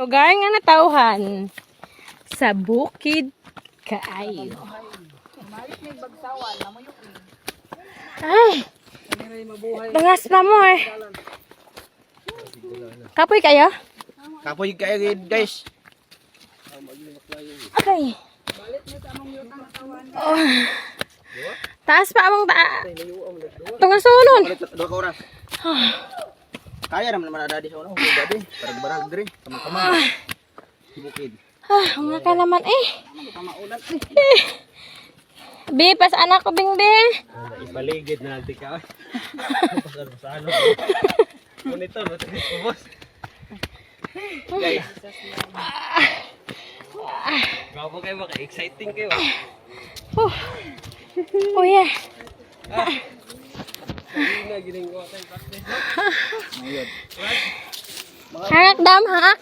Lugar nga natauhan sa bukid kaayo. Ay, bangas pa mo eh. Kapoy kayo? Kapoy kayo guys. Okay. Oh. Taas pa among tunga sulon. Dua ka oras. Kaya naman ada di sana, dadi, barag-barag diri, sama-sama. Bukid. Nga ka naman eh. Bi, pas anak ko bing-bing. Ipaligid na natin ka. Pasal sa ano. Monitor, boss. Guys. Gapo kayo ba? Exciting kayo. Oh yeah. Hindi na ginagawa kayo practice. Hangak dam, ha?